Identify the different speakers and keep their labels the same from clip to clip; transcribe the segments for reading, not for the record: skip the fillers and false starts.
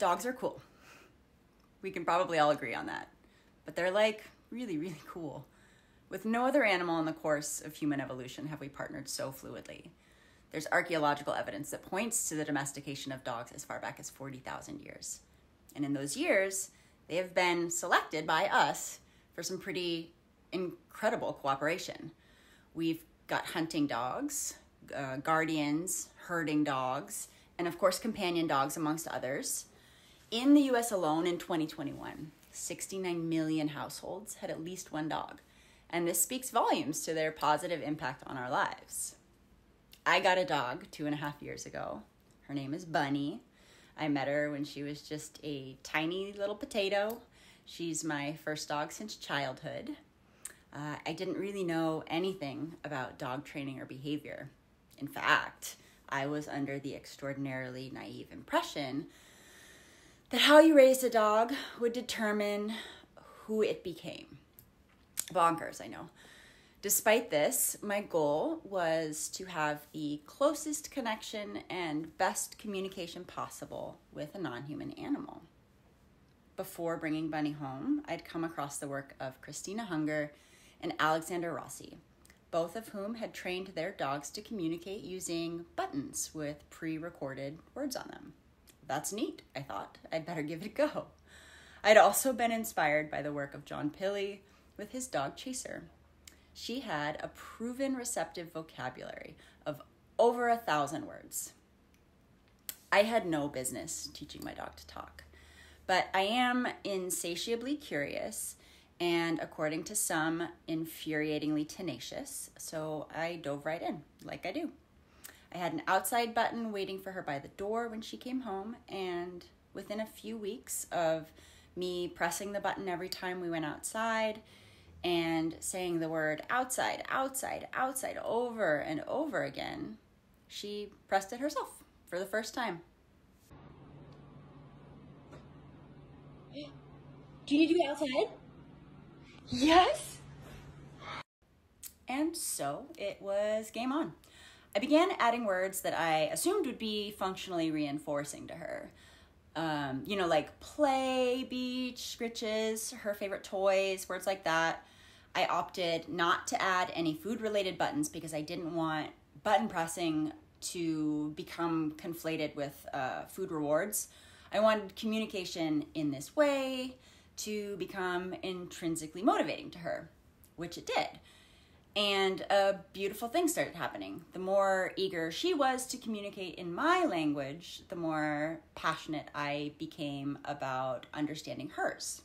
Speaker 1: Dogs are cool. We can probably all agree on that. But they're like really, really cool. With no other animal in the course of human evolution have we partnered so fluidly. There's archaeological evidence that points to the domestication of dogs as far back as 40,000 years. And in those years, they have been selected by us for some pretty incredible cooperation. We've got hunting dogs, guardians, herding dogs, and of course companion dogs amongst others. In the US alone in 2021, 69 million households had at least one dog. And this speaks volumes to their positive impact on our lives. I got a dog 2.5 years ago. Her name is Bunny. I met her when she was just a tiny little potato. She's my first dog since childhood. I didn't really know anything about dog training or behavior. In fact, I was under the extraordinarily naive impression that how you raised a dog would determine who it became. Bonkers, I know. Despite this, my goal was to have the closest connection and best communication possible with a non-human animal. Before bringing Bunny home, I'd come across the work of Christina Hunger and Alexander Rossi, both of whom had trained their dogs to communicate using buttons with pre-recorded words on them. That's neat, I thought. I'd better give it a go. I'd also been inspired by the work of John Pilley with his dog Chaser. She had a proven receptive vocabulary of over 1,000 words. I had no business teaching my dog to talk, but I am insatiably curious and, according to some, infuriatingly tenacious, so I dove right in, like I do. I had an outside button waiting for her by the door when she came home, and within a few weeks of me pressing the button every time we went outside and saying the word outside, outside, outside over and over again, she pressed it herself for the first time.
Speaker 2: Do you need to go outside? Yes.
Speaker 1: And so it was game on. I began adding words that I assumed would be functionally reinforcing to her. Like play, beach, scritches, her favorite toys, words like that. I opted not to add any food-related buttons because I didn't want button pressing to become conflated with food rewards. I wanted communication in this way to become intrinsically motivating to her, which it did. And a beautiful thing started happening. The more eager she was to communicate in my language, the more passionate I became about understanding hers.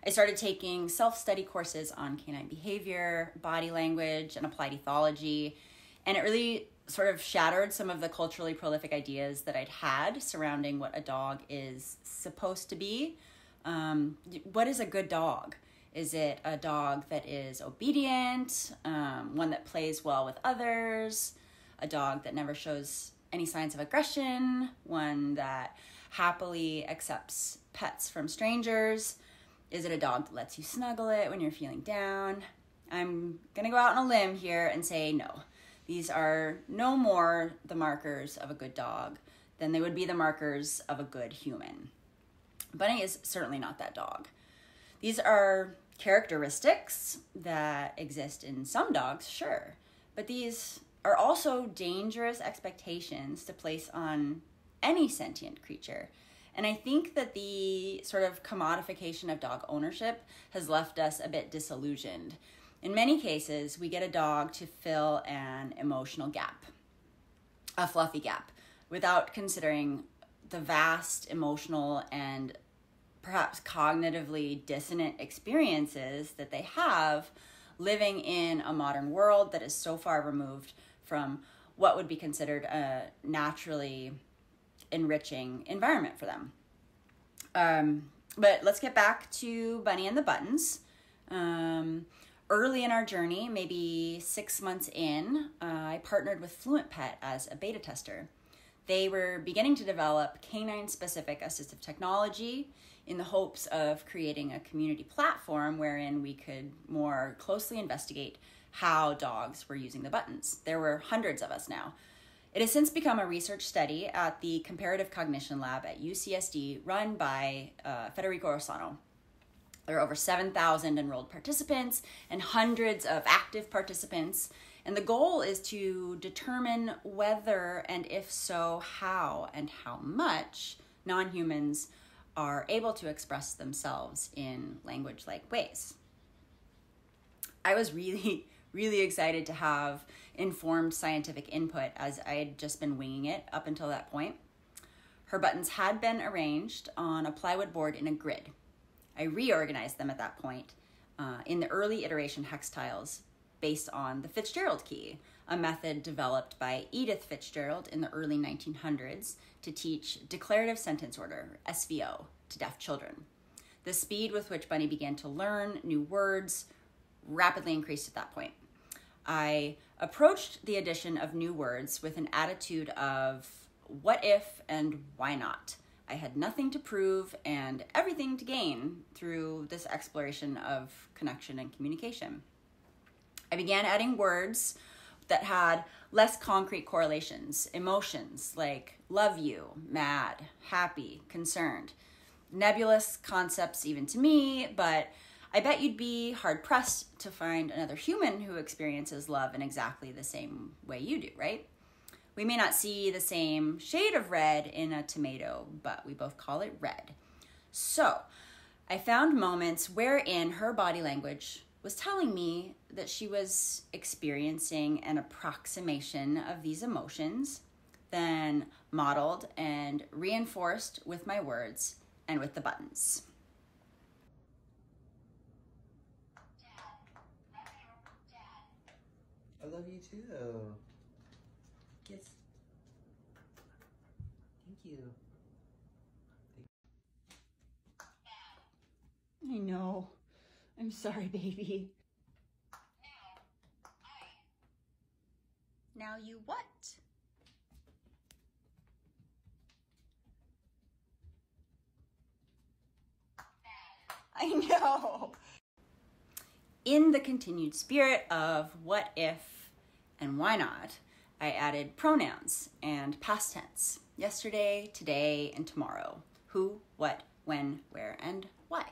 Speaker 1: I started taking self-study courses on canine behavior, body language, and applied ethology, and it really sort of shattered some of the culturally prolific ideas that I'd had surrounding what a dog is supposed to be. What is a good dog? Is it a dog that is obedient, one that plays well with others, a dog that never shows any signs of aggression, one that happily accepts pets from strangers? Is it a dog that lets you snuggle it when you're feeling down? I'm going to go out on a limb here and say no. These are no more the markers of a good dog than they would be the markers of a good human. Bunny is certainly not that dog. These are characteristics that exist in some dogs, sure, but these are also dangerous expectations to place on any sentient creature. And I think that the sort of commodification of dog ownership has left us a bit disillusioned. In many cases, we get a dog to fill an emotional gap, a fluffy gap, without considering the vast emotional and perhaps cognitively dissonant experiences that they have living in a modern world that is so far removed from what would be considered a naturally enriching environment for them. But let's get back to Bunny and the buttons. Early in our journey, maybe 6 months in, I partnered with Fluent Pet as a beta tester. They were beginning to develop canine-specific assistive technology in the hopes of creating a community platform wherein we could more closely investigate how dogs were using the buttons. There were hundreds of us now. It has since become a research study at the Comparative Cognition Lab at UCSD, run by Federico Rossano. There are over 7,000 enrolled participants and hundreds of active participants, and the goal is to determine whether, and if so, how and how much non-humans are able to express themselves in language-like ways. I was really excited to have informed scientific input, as I had just been winging it up until that point. Her buttons had been arranged on a plywood board in a grid. I reorganized them at that point in the early iteration hex tiles based on the Fitzgerald key, a method developed by Edith Fitzgerald in the early 1900s to teach declarative sentence order, SVO, to deaf children. The speed with which Bunny began to learn new words rapidly increased at that point. I approached the addition of new words with an attitude of what if and why not. I had nothing to prove and everything to gain through this exploration of connection and communication. I began adding words that had less concrete correlations, emotions like love you, mad, happy, concerned. Nebulous concepts even to me, but I bet you'd be hard-pressed to find another human who experiences love in exactly the same way you do, right? We may not see the same shade of red in a tomato, but we both call it red. So I found moments wherein her body language was telling me that she was experiencing an approximation of these emotions, then modeled and reinforced with my words and with the buttons.
Speaker 3: I love you too. Kiss. Thank you.
Speaker 1: I know. I'm sorry, baby. Now you what? I know. In the continued spirit of what if and why not, I added pronouns and past tense. Yesterday, today, and tomorrow. Who, what, when, where, and why.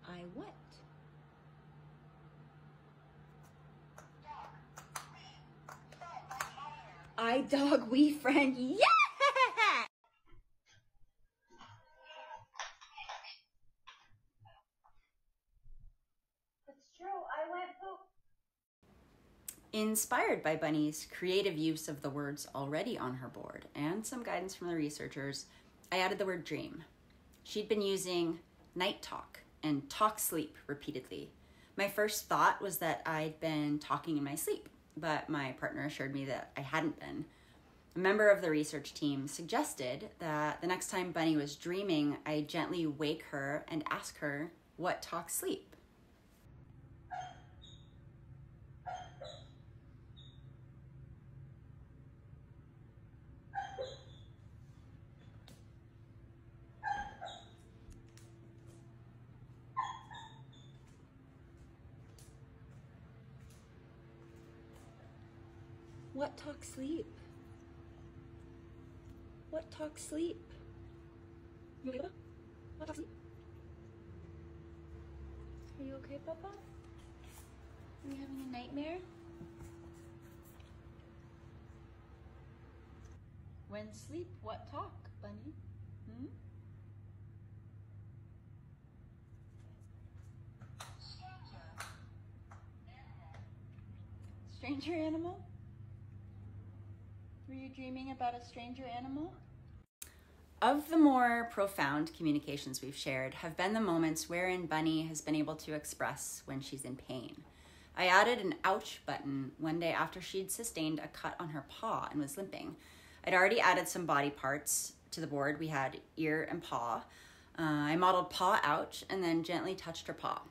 Speaker 1: I what? I dog, we friend, yeah!
Speaker 2: It's true, I went poop.
Speaker 1: Inspired by Bunny's creative use of the words already on her board and some guidance from the researchers, I added the word dream. She'd been using night talk and talk sleep repeatedly. My first thought was that I'd been talking in my sleep, but my partner assured me that I hadn't been. A member of the research team suggested that the next time Bunny was dreaming, I gently wake her and ask her what talk sleep. What talk sleep? What talk sleep? What talk sleep? Are you okay, Papa? Are you having a nightmare? When sleep, what talk, Bunny? Stranger animal? Were you dreaming about a stranger animal? Of the more profound communications we've shared have been the moments wherein Bunny has been able to express when she's in pain. I added an ouch button one day after she'd sustained a cut on her paw and was limping. I'd already added some body parts to the board. We had ear and paw. I modeled paw ouch and then gently touched her paw.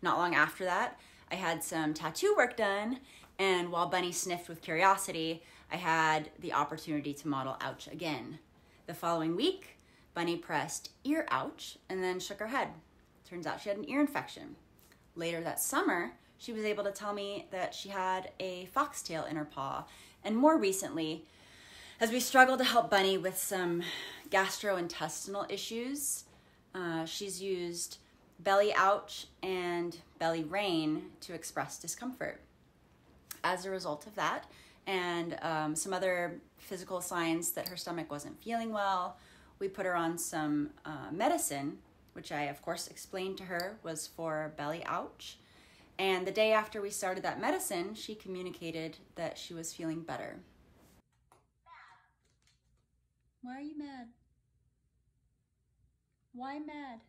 Speaker 1: Not long after that, I had some tattoo work done, and while Bunny sniffed with curiosity, I had the opportunity to model ouch again. The following week, Bunny pressed ear ouch and then shook her head. Turns out she had an ear infection. Later that summer, she was able to tell me that she had a foxtail in her paw. And more recently, as we struggle to help Bunny with some gastrointestinal issues, she's used belly ouch and belly rain to express discomfort. As a result of that, and some other physical signs that her stomach wasn't feeling well, we put her on some medicine, which I, of course, explained to her was for belly ouch. And the day after we started that medicine, she communicated that she was feeling better. Why are you mad? Why mad?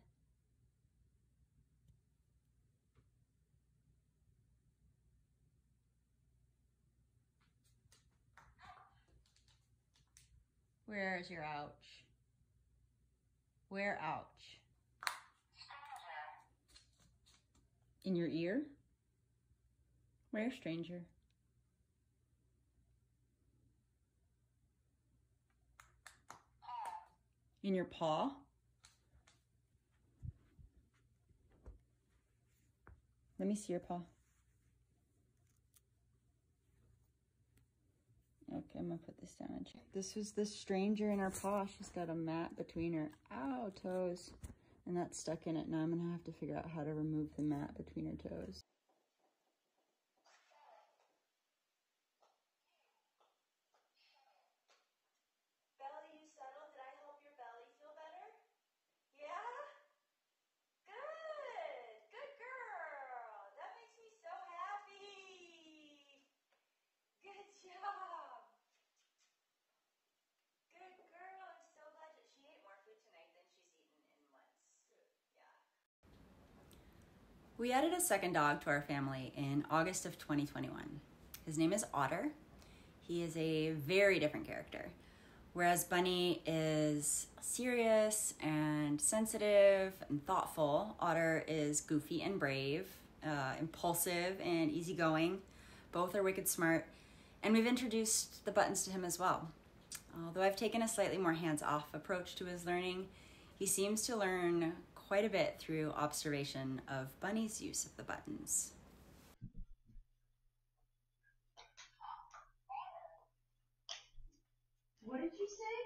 Speaker 1: Where is your ouch? Where ouch? In your ear? Where, stranger? In your paw? Let me see your paw. Okay, I'm gonna put this down and check. This was the stranger in her paw. She's got a mat between her toes, and that's stuck in it. Now I'm gonna have to figure out how to remove the mat between her toes.
Speaker 2: Belly, you settled? Did I help your belly feel better? Yeah? Good. Good girl. That makes me so happy. Good job. Good girl. I'm so glad that she ate more food tonight than she's eaten in months. Yeah.
Speaker 1: We added a second dog to our family in August of 2021. His name is Otter. He is a very different character. Whereas Bunny is serious and sensitive and thoughtful, Otter is goofy and brave, impulsive and easygoing. Both are wicked smart. And we've introduced the buttons to him as well. Although I've taken a slightly more hands-off approach to his learning, he seems to learn quite a bit through observation of Bunny's use of the buttons.
Speaker 2: What did you say?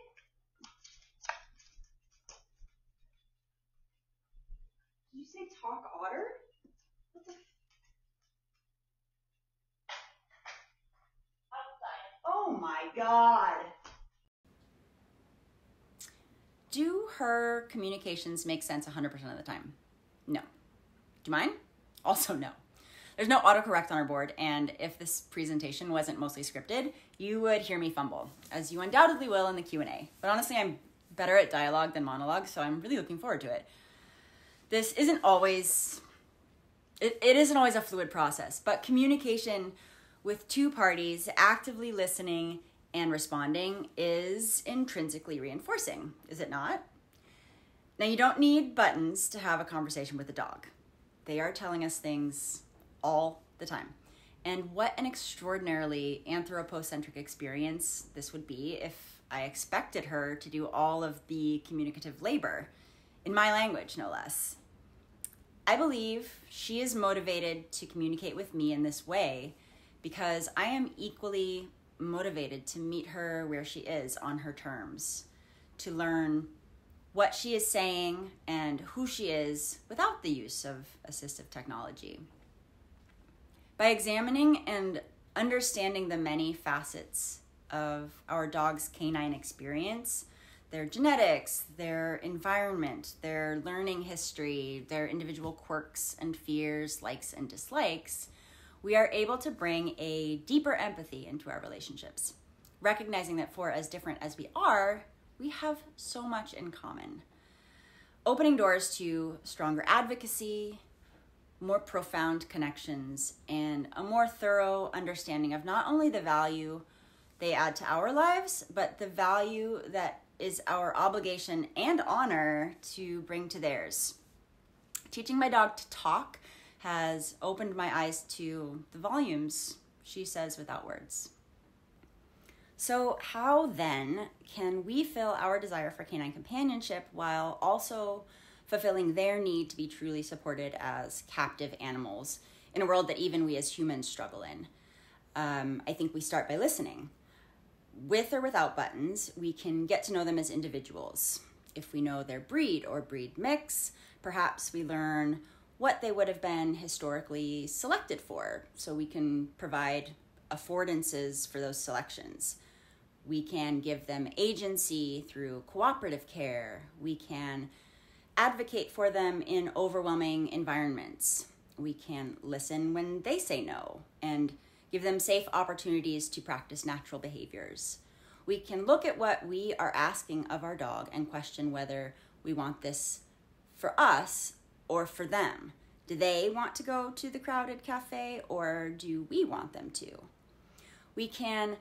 Speaker 2: Did you say talk otter? What the Oh my God.
Speaker 1: Do her communications make sense 100% of the time? No. Do mine? Also no. There's no autocorrect on our board, and if this presentation wasn't mostly scripted, you would hear me fumble, as you undoubtedly will in the Q&A. But honestly, I'm better at dialogue than monologue, so I'm really looking forward to it. This isn't always, it isn't always a fluid process, but communication with two parties actively listening and responding is intrinsically reinforcing, is it not? Now, you don't need buttons to have a conversation with a dog. They are telling us things all the time. And what an extraordinarily anthropocentric experience this would be if I expected her to do all of the communicative labor, in my language, no less. I believe she is motivated to communicate with me in this way because I am equally motivated to meet her where she is on her terms, to learn what she is saying and who she is without the use of assistive technology. By examining and understanding the many facets of our dog's canine experience, their genetics, their environment, their learning history, their individual quirks and fears, likes and dislikes, we are able to bring a deeper empathy into our relationships, recognizing that for as different as we are, we have so much in common. Opening doors to stronger advocacy, more profound connections, and a more thorough understanding of not only the value they add to our lives, but the value that is our obligation and honor to bring to theirs. Teaching my dog to talk has opened my eyes to the volumes she says without words. So how then can we fill our desire for canine companionship while also fulfilling their need to be truly supported as captive animals in a world that even we as humans struggle in. I think we start by listening. With or without buttons, we can get to know them as individuals. If we know their breed or breed mix, perhaps we learn what they would have been historically selected for, so we can provide affordances for those selections. We can give them agency through cooperative care. We can advocate for them in overwhelming environments. We can listen when they say no and give them safe opportunities to practice natural behaviors. We can look at what we are asking of our dog and question whether we want this for us or for them. Do they want to go to the crowded cafe, or do we want them to? We can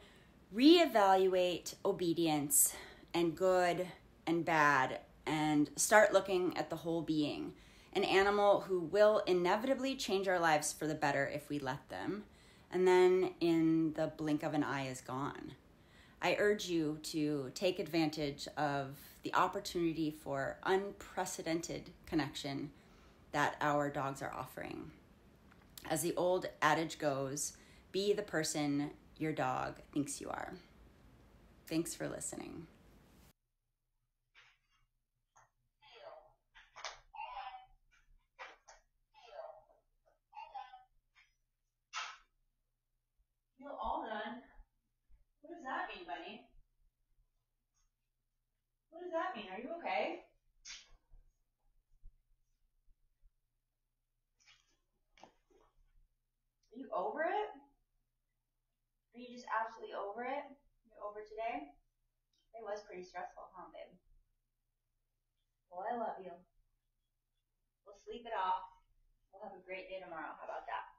Speaker 1: reevaluate obedience and good and bad and start looking at the whole being, an animal who will inevitably change our lives for the better if we let them, and then in the blink of an eye is gone. I urge you to take advantage of the opportunity for unprecedented connection that our dogs are offering. As the old adage goes, be the person your dog thinks you are. Thanks for listening. You're all done. What does that mean, buddy? What does that mean? Are you okay? Are you over it? Are you just absolutely over it? You're over today? It was pretty stressful, huh, babe? Well, I love you. We'll sleep it off. We'll have a great day tomorrow. How about that?